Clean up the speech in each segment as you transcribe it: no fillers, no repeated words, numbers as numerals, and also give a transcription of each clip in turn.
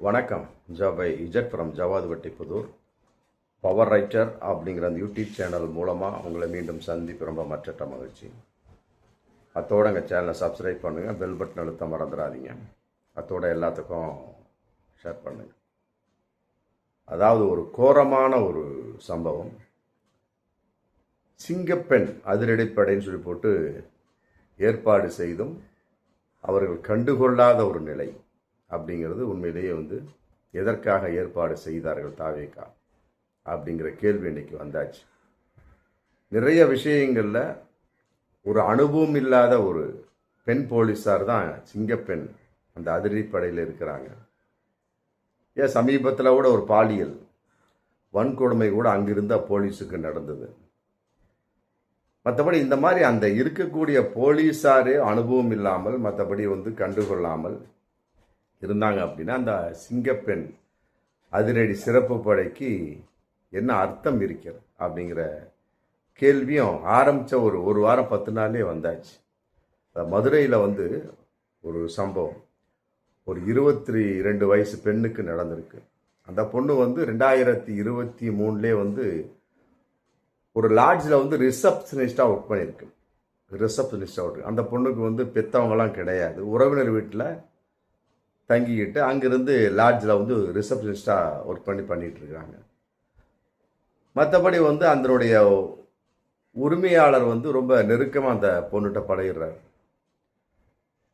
வணக்கம். ஜவை இஜட் from Jawadhu Vattipudhur. Power writer அப்படிங்கிற அந்த யூடியூப் சேனல் மூலமாக உங்களை மீண்டும் சந்திப்பு ரொம்ப மற்ற மகிழ்ச்சி. அத்தோடு எங்கள் சேனலை சப்ஸ்கிரைப் பண்ணுங்கள், பெல் பட்டன் அழுத்த மறந்துடாதீங்க. அத்தோடு எல்லாத்துக்கும் ஷேர் பண்ணுங்கள். அதாவது ஒரு கோரமான ஒரு சம்பவம். சிங்கப்பெண் அதிரடிப்படைன்னு சொல்லி போட்டு ஏற்பாடு செய்தும் அவர்கள் கண்டுகொள்ளாத ஒரு நிலை அப்படிங்கிறது உண்மையிலேயே எதற்காக ஏற்பாடு செய்தார்கள் தாவேகா அப்படிங்கிற கேள்வி இன்னைக்கு வந்தாச்சு. நிறைய விஷயங்களில் ஒரு அனுபவம் இல்லாத ஒரு பெண் போலீஸார் தான் சிங்கப்பெண் அந்த அதிரடிப்படையில் இருக்கிறாங்க. ஏன் சமீபத்தில் கூட ஒரு பாலியல் வன்கொடுமை கூட அங்கிருந்த போலீஸுக்கு நடந்தது. மற்றபடி இந்த மாதிரி அந்த இருக்கக்கூடிய போலீஸாரே அனுபவம் இல்லாமல் மற்றபடி கண்டுகொள்ளாமல் இருந்தாங்க அப்படின்னா அந்த சிங்கப்பெண் அதிரடி சிறப்பு படைக்கு என்ன அர்த்தம் இருக்கிறது அப்படிங்கிற கேள்வியும் ஆரம்பித்த ஒரு வாரம் 10 நாள்லேயே வந்தாச்சு. மதுரையில் ஒரு சம்பவம், ஒரு 22 வயசு பெண்ணுக்கு நடந்திருக்கு. அந்த பொண்ணு 2023 ஒரு லாட்ஜில் ரிசப்ஷனிஸ்டாக ஒர்க் பண்ணியிருக்கு. அந்த பொண்ணுக்கு பெற்றவங்களாம் கிடையாது, உறவினர் வீட்டில் தங்கிக்கிட்டு அங்கிருந்து லாட்ஜில் ரிசப்ஷனிஸ்டாக ஒர்க் பண்ணிட்டு இருக்காங்க. மற்றபடி அதனுடைய உரிமையாளர் ரொம்ப நெருக்கமாக அந்த பொண்ணுகிட்ட பழகிடுறாரு.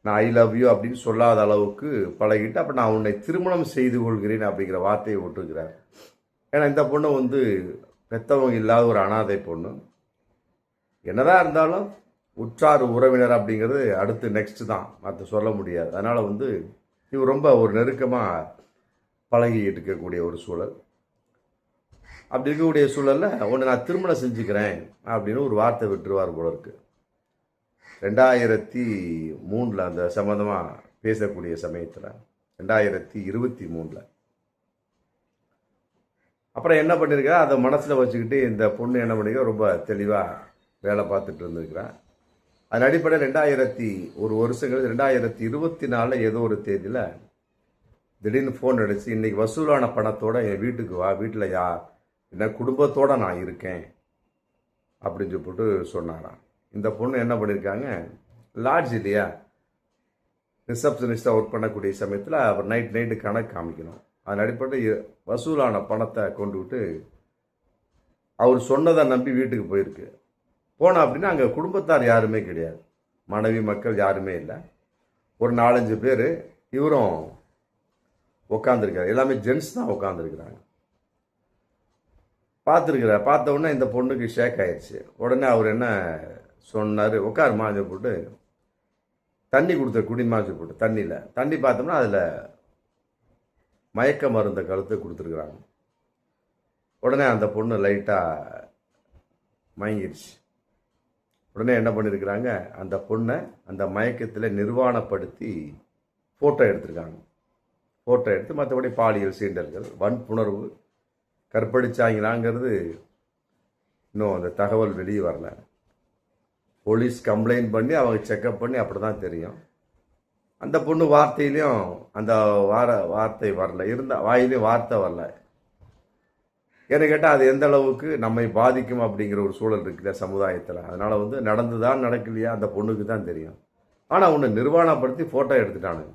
நான் ஐ லவ் யூ அப்படின்னு சொல்லாத அளவுக்கு பழகிட்டு அப்போ நான் உன்னை திருமணம் செய்து கொள்கிறேன் அப்படிங்கிற வார்த்தையை விட்டுருக்கிறார். ஏன்னா இந்த பொண்ணு பெற்றவங்க இல்லாத ஒரு அனாதை பொண்ணு. என்னதான் இருந்தாலும் உற்றார் உறவினர் அப்படிங்கிறது அடுத்து நெக்ஸ்ட் தான், மற்ற சொல்ல முடியாது. அதனால் இவர் ரொம்ப ஒரு நெருக்கமாக பழகிட்டு இருக்கக்கூடிய ஒரு சூழல். அப்படி இருக்கக்கூடிய சூழலில் ஒன்று நான் திருமணம் செஞ்சுக்கிறேன் அப்படின்னு ஒரு வார்த்தை விட்டுருவார் போல இருக்கு. 2003 அந்த சம்மந்தமாக பேசக்கூடிய சமயத்தில் 2023 அப்புறம் என்ன பண்ணியிருக்கா, அதை மனசில் வச்சுக்கிட்டு இந்த பொண்ணு என்ன பண்ணிருக்கா, ரொம்ப தெளிவாக வேலை பார்த்துட்டு இருந்திருக்கிறான். அதன் அடிப்படையில் ஒரு வருஷம் கழிச்சு 2024 ஏதோ ஒரு தேதியில் திடீர்னு ஃபோன் அடிச்சு, இன்னைக்கு வசூலான பணத்தோட என் வீட்டுக்கு வா, வீட்டில் என்ன குடும்பத்தோடு நான் இருக்கேன் அப்படின்னு சொல்லிட்டு சொன்னாராம். இந்த பொண்ணு என்ன பண்ணியிருக்காங்க, லாட்ஜ் இல்லையா, ரிசப்ஷனிஸ்டாக ஒர்க் பண்ணக்கூடிய சமயத்தில் அவர் நைட்டு கணக்கு காமிக்கணும். அதன் அடிப்படையில் வசூலான பணத்தை கொண்டு விட்டு அவர் சொன்னதை நம்பி வீட்டுக்கு போயிருக்கு. போனோம் அப்படின்னா அங்கே குடும்பத்தார் யாருமே கிடையாது, மனைவி மக்கள் யாருமே இல்லை. ஒரு 4-5 பேர், இவரும் உட்காந்துருக்காரு. எல்லாமே ஜென்ட்ஸ் தான் உட்காந்துருக்குறாங்க. பார்த்த உடனே இந்த பொண்ணுக்கு ஷேக் ஆயிடுச்சு. உடனே அவர் என்ன சொன்னார், உட்காருமா போட்டு தண்ணி கொடுத்த குடிமாச்சு போட்டு தண்ணி பார்த்தோம்னா அதில் மயக்க மருந்த கழுத்து கொடுத்துருக்குறாங்க. உடனே அந்த பொண்ணு லைட்டாக மயங்கிடுச்சு. உடனே என்ன பண்ணியிருக்கிறாங்க, அந்த பொண்ணை அந்த மயக்கத்தில் நிர்வாணப்படுத்தி ஃபோட்டோ எடுத்திருக்காங்க. ஃபோட்டோ எடுத்து மற்றபடி பாலியல் சீண்டல்கள், வன்புணர்வு, கற்பழிச்சாங்களாங்கிறது இன்னும் அந்த தகவல் வெளியே வரல. போலீஸ் கம்ப்ளைண்ட் பண்ணி அவங்க செக்கப் பண்ணி அப்படி தான் தெரியும். அந்த பொண்ணு வார்த்தையிலையும் அந்த வார்த்தை வரல, வாயிலையும் வார்த்தை வரல. ஏன்னு கேட்டால் அது எந்த அளவுக்கு நம்மை பாதிக்கும் அப்படிங்கிற ஒரு சூழல் இருக்குல்ல சமுதாயத்தில். அதனால் நடந்துதான் நடக்கலையா அந்த பொண்ணுக்கு தான் தெரியும். ஆனால் ஒன்று நிர்வாணப்படுத்தி ஃபோட்டோ எடுத்துட்டானுங்க,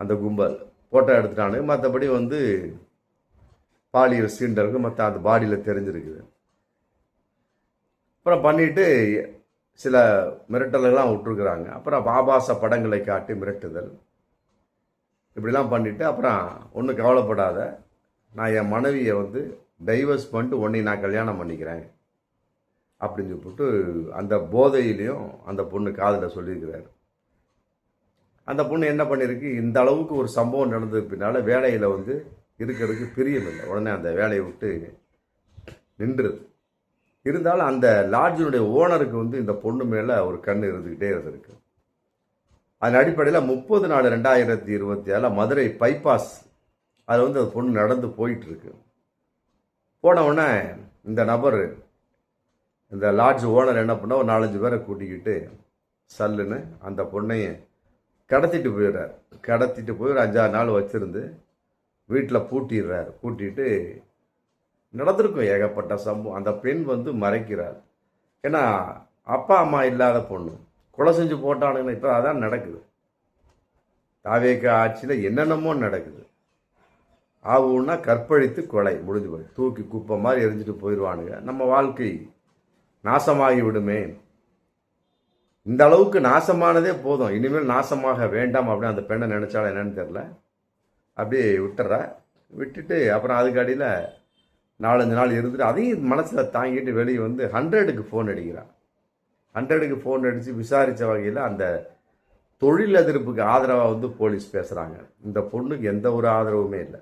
அந்த கும்பல் ஃபோட்டோ எடுத்துட்டானுங்க. மற்றபடி பாலியல் சீண்டலுக்கு மற்ற அந்த பாடியில் தெரிஞ்சிருக்குது. அப்புறம் பண்ணிட்டு சில மிரட்டல்கள்லாம் விட்டுருக்குறாங்க. அப்புறம் ஆபாச படங்களை காட்டி மிரட்டுதல் இப்படிலாம் பண்ணிவிட்டு அப்புறம் ஒன்றும் கவலைப்படாத, நான் என் மனைவியை டைவர்ஸ் பண்ணிட்டு உன்னை நான் கல்யாணம் பண்ணிக்கிறேன் அப்படின்னு சொல்லிட்டு அந்த போதையிலையும் அந்த பொண்ணு காதில் சொல்லியிருக்கிறாரு. அந்த பொண்ணு என்ன பண்ணியிருக்கு, இந்த அளவுக்கு ஒரு சம்பவம் நடந்தது பின்னால் வேலையில் இருக்கிறதுக்கு பிரியமில்லை. உடனே அந்த வேலையை விட்டு நின்றுது. இருந்தாலும் அந்த லாட்ஜினுடைய ஓனருக்கு இந்த பொண்ணு மேலே ஒரு கண் இருந்துக்கிட்டே இருந்திருக்கு. அதன் அடிப்படையில் 30/4/2027 மதுரை பைபாஸ் அதில் அந்த பொண்ணு நடந்து போயிட்டுருக்கு. போன உடனே இந்த நபர், இந்த லாட்ஜ் ஓனர் என்ன பண்ண, ஒரு 4-5 பேரை கூட்டிக்கிட்டு சல்லுன்னு அந்த பொண்ணையும் கடத்திட்டு போயிடுறாரு. கடத்திட்டு போய் ஒரு 5-6 நாள் வச்சிருந்து வீட்டில் பூட்டிடுறாரு. பூட்டிட்டு நடந்திருக்கும் ஏகப்பட்ட சம்பவம். அந்த பெண் வந்து மறைக்கிறார். ஏன்னா அப்பா அம்மா இல்லாத பொண்ணு கொலை செஞ்சு போட்டானுங்க. இப்போ அதான் நடக்குது. தாவேக ஆட்சியில் என்னென்னமோ நடக்குது. ஆவுன்னா கற்பழித்து கொலை முடிஞ்சு போய் தூக்கி குப்பை மாதிரி எரிஞ்சிட்டு போயிடுவானுங்க. நம்ம வாழ்க்கை நாசமாகி விடுமே. இந்த அளவுக்கு நாசமானதே போதும், இனிமேல் நாசமாக வேண்டாம் அப்படின்னு அந்த பெண்ணை நினைச்சாலும் என்னன்னு தெரியல. அப்படியே விட்டுறா. விட்டுட்டு அப்புறம் அதுக்கு அடியில் 4-5 நாள் இருந்துட்டு அதையும் மனசில் தாங்கிட்டு வெளியே வந்து 100க்கு ஃபோன் அடிக்கிறான். 100க்கு ஃபோன் அடித்து விசாரித்த வகையில் அந்த தொழில் எதிர்ப்புக்கு ஆதரவாக வந்து போலீஸ் பேசுகிறாங்க. இந்த பொண்ணுக்கு எந்த ஒரு ஆதரவுமே இல்லை.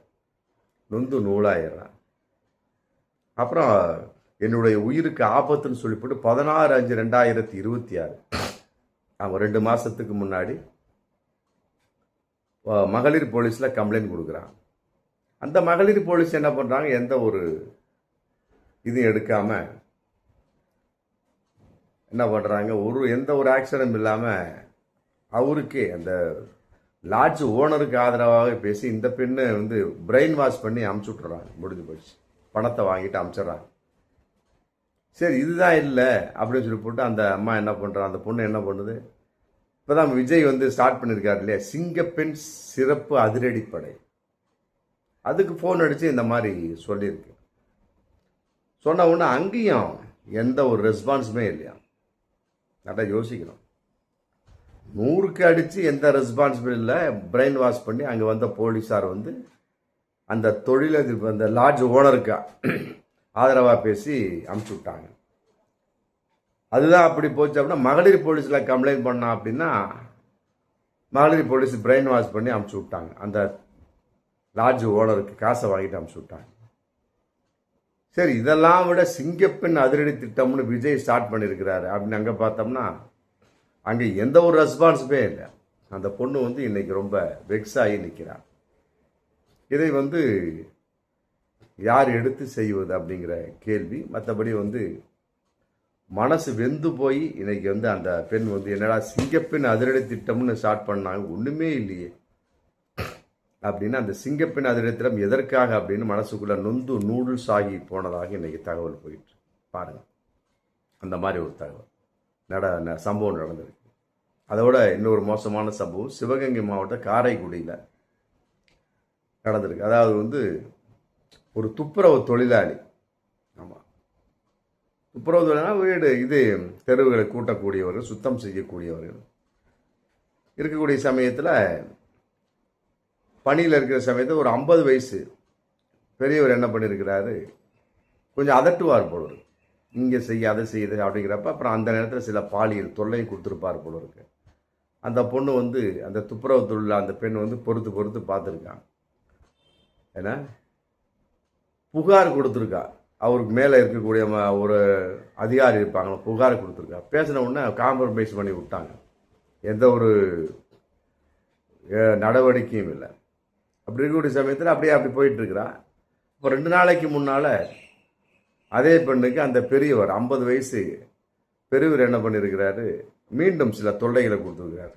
நொந்து நூலாயிடுறான். அப்புறம் என்னுடைய உயிருக்கு ஆபத்துன்னு சொல்லிவிட்டு 16/5/2026 அவன் 2 மாதத்துக்கு முன்னாடி மகளிர் போலீஸில் கம்ப்ளைண்ட் கொடுக்குறான். அந்த மகளிர் போலீஸ் என்ன பண்ணுறாங்க, எந்த ஒரு இதுவும் எடுக்காமல் என்ன பண்ணுறாங்க, எந்த ஒரு ஆக்சிடென்ட் இல்லாமல் அவருக்கே அந்த லாட்ஜ் ஓனருக்கு ஆதரவாக பேசி இந்த பெண்ணை வந்து பிரெயின் வாஷ் பண்ணி அமுச்சு விட்டுறாங்க. முடிஞ்சு போச்சு. பணத்தை வாங்கிட்டு அமுச்சிட்றாங்க. சரி இதுதான் இல்லை அப்படின்னு சொல்லி போட்டு அந்த அம்மா என்ன பண்ணுறாங்க, அந்த பொண்ணு என்ன பண்ணுது, இப்போ தான் விஜய் வந்து ஸ்டார்ட் பண்ணியிருக்காரு இல்லையா, சிங்கப்பெண் சிறப்பு அதிரடிப்படை. அதுக்கு ஃபோன் அடித்து இந்த மாதிரி சொல்லியிருக்கு. சொன்ன உடனே அங்கேயும் எந்த ஒரு ரெஸ்பான்ஸுமே இல்லையா. நல்லா யோசிக்கணும். 100க்கு அடித்து எந்த ரெஸ்பான்சிபிள் இல்லை. பிரெயின் வாஷ் பண்ணி அங்கே வந்த போலீஸார் வந்து அந்த தொழிலதிபர் அந்த லாட்ஜ் ஓனருக்கு ஆதரவாக பேசி அமுச்சு விட்டாங்க. அதுதான் அப்படி போச்சு. அப்படின்னா மகளிர் போலீஸில் கம்ப்ளைண்ட் பண்ணா அப்படின்னா மகளிர் போலீஸ் பிரெயின் வாஷ் பண்ணி அமுச்சு விட்டாங்க. அந்த லாட்ஜ் ஓனருக்கு காசை வாங்கிட்டு அமுச்சு விட்டாங்க. சரி இதெல்லாம் விட சிங்கப்பெண் அதிரடி திட்டம்னு விஜய் ஸ்டார்ட் பண்ணியிருக்கிறாரு அப்படின்னு அங்கே பார்த்தோம்னா அங்கே எந்த ஒரு ரெஸ்பான்ஸுமே இல்லை. அந்த பொண்ணு வந்து இன்னைக்கு ரொம்ப வெக்ஸ் ஆகி நிற்கிறான். இதை வந்து யார் எடுத்து செய்வது அப்படிங்கிற கேள்வி. மற்றபடி வந்து மனசு வெந்து போய் இன்னைக்கு வந்து அந்த பெண் வந்து என்னடா சிங்கப்பெண் அதிரடி திட்டம்னு ஸ்டார்ட் பண்ணாங்க, ஒன்றுமே இல்லையே அப்படின்னு அந்த சிங்கப்பெண் அதிரடி திட்டம் எதற்காக அப்படின்னு மனசுக்குள்ள நொந்து நூடுல்ஸ் ஆகி போனதாக இன்னைக்கு தகவல் போயிட்டு பாருங்க. அந்த மாதிரி ஒரு தகவல் சம்பவம் நடந்திருக்கு. அதோட இன்னொரு மோசமான சம்பவம் சிவகங்கை மாவட்டம் காரைக்குடியில் நடந்திருக்கு. அதாவது வந்து ஒரு துப்புரவு தொழிலாளி, ஆமாம் துப்புரவு தொழிலாளி வீடு இது தெருவுகளை கூட்டக்கூடியவர்கள், சுத்தம் செய்யக்கூடியவர்கள் இருக்கக்கூடிய சமயத்தில் பணியில் இருக்கிற சமயத்தில் ஒரு 50 வயசு பெரியவர் என்ன பண்ணியிருக்கிறாரு, கொஞ்சம் அதட்டுவார் போல இங்கே செய்ய அதை செய்யுது அப்படிங்கிறப்ப அப்புறம் அந்த நேரத்தில் சில பாலியல் தொல்லையும் கொடுத்துருப்பார் போல இருக்கு. அந்த பொண்ணு வந்து அந்த துப்புரவு தொழில் அந்த பெண் வந்து பொறுத்து பார்த்துருக்கான். ஏன்னா புகார் கொடுத்துருக்கா. அவருக்கு மேலே இருக்கக்கூடிய ஒரு அதிகாரி இருப்பாங்க, புகார் கொடுத்துருக்கா. பேசின உடனே காம்ப்ரமைஸ் பண்ணி விட்டாங்க. எந்த ஒரு நடவடிக்கையும் இல்லை. அப்படி இருக்கக்கூடிய சமயத்தில் அப்படி போயிட்டுருக்கிறா. இப்போ 2 நாளைக்கு முன்னால் அதே பெண்ணுக்கு அந்த பெரியவர் 50 வயசு பெரியவர் என்ன பண்ணியிருக்கிறாரு, மீண்டும் சில தொல்லைகளை கொடுத்துருக்கிறார்.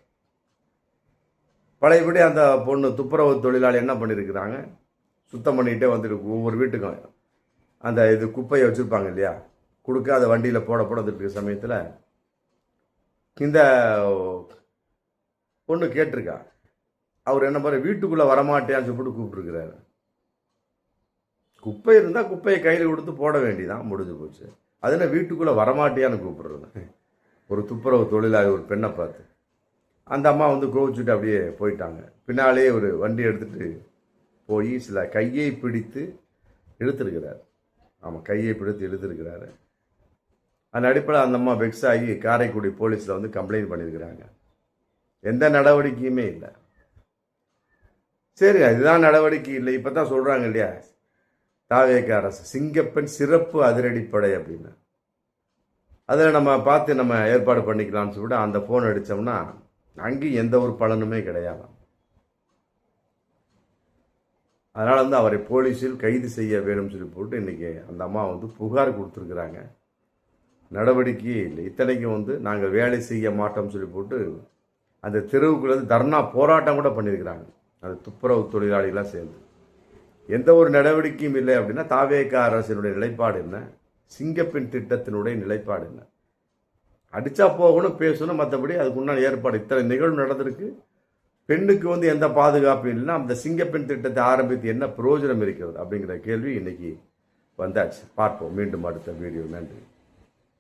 பழையபடி அந்த பொண்ணு துப்புரவு தொழிலாளி என்ன பண்ணியிருக்கிறாங்க, சுத்தம் பண்ணிக்கிட்டே வந்துட்டு ஒவ்வொரு வீட்டுக்கும் அந்த இது குப்பையை வச்சுருப்பாங்க இல்லையா, கொடுக்க அதை வண்டியில் போட வந்துட்டு சமயத்தில் இந்த பொண்ணு கேட்டிருக்கா. அவர் என்ன பண்ண வீட்டுக்குள்ளே வரமாட்டேன்னு சொல்லிட்டு கூப்பிட்டுருக்கிறாரு. குப்பை இருந்தால் குப்பையை கையில் கொடுத்து போட வேண்டியதான், முடிஞ்சு போச்சு. அது என்ன வீட்டுக்குள்ளே வரமாட்டியான்னு கூப்பிடுறது. ஒரு துப்புரவு தொழிலாளி ஒரு பெண்ணை பார்த்து அந்த அம்மா வந்து கோவிச்சுட்டு அப்படியே போயிட்டாங்க. பின்னாலே ஒரு வண்டி எடுத்துகிட்டு போய் சில கையை பிடித்து இழுத்துருக்கிறார். ஆமாம், கையை பிடித்து இழுத்துருக்கிறாரு. அந்த அடிப்படையில் அந்த அம்மா வெக்ஸ் ஆகி காரைக்குடி போலீஸில் வந்து கம்ப்ளைண்ட் பண்ணியிருக்கிறாங்க. எந்த நடவடிக்கையுமே இல்லை. சரி இதுதான் நடவடிக்கை இல்லை. இப்போ தான் சொல்கிறாங்க இல்லையா தாவேக அரசு சிங்கப்பெண் சிறப்பு அதிரடிப்படை அப்படின்னு. அதில் நம்ம பார்த்து நம்ம ஏற்பாடு பண்ணிக்கலாம்னு சொல்லிட்டு அந்த ஃபோன் அடித்தோம்னா அங்கேயும் எந்த ஒரு பலனுமே கிடையாது. அதனால் வந்து அவரை போலீஸில் கைது செய்ய வேணும்னு சொல்லி போட்டு இன்றைக்கி அந்த அம்மா வந்து புகார் கொடுத்துருக்குறாங்க. நடவடிக்கையே இல்லை. இத்தனைக்கும் வந்து நாங்கள் வேலை செய்ய மாட்டோம்னு சொல்லி போட்டு அந்த தெருவுக்குள்ள தர்ணா போராட்டம் கூட பண்ணியிருக்கிறாங்க, அந்த துப்புரவு தொழிலாளிகளாக சேர்ந்து. எந்த ஒரு நடவடிக்கையும் இல்லை அப்படின்னா தாவேக அரசினுடைய நிலைப்பாடு என்ன, சிங்கப்பெண் திட்டத்தினுடைய நிலைப்பாடு என்ன? அடிச்சா போகணும், பேசணும், மற்றபடி அதுக்கு உண்டான ஏற்பாடு. இத்தனை நிகழ்வு நடந்திருக்கு, பெண்ணுக்கு எந்த பாதுகாப்பும் இல்லைன்னா அந்த சிங்கப்பெண் திட்டத்தை ஆரம்பித்து என்ன பிரயோஜனம் இருக்கிறது அப்படிங்கிற கேள்வி இன்னைக்கு வந்தாச்சு. பார்ப்போம் மீண்டும் அடுத்த வீடியோ. நன்றி.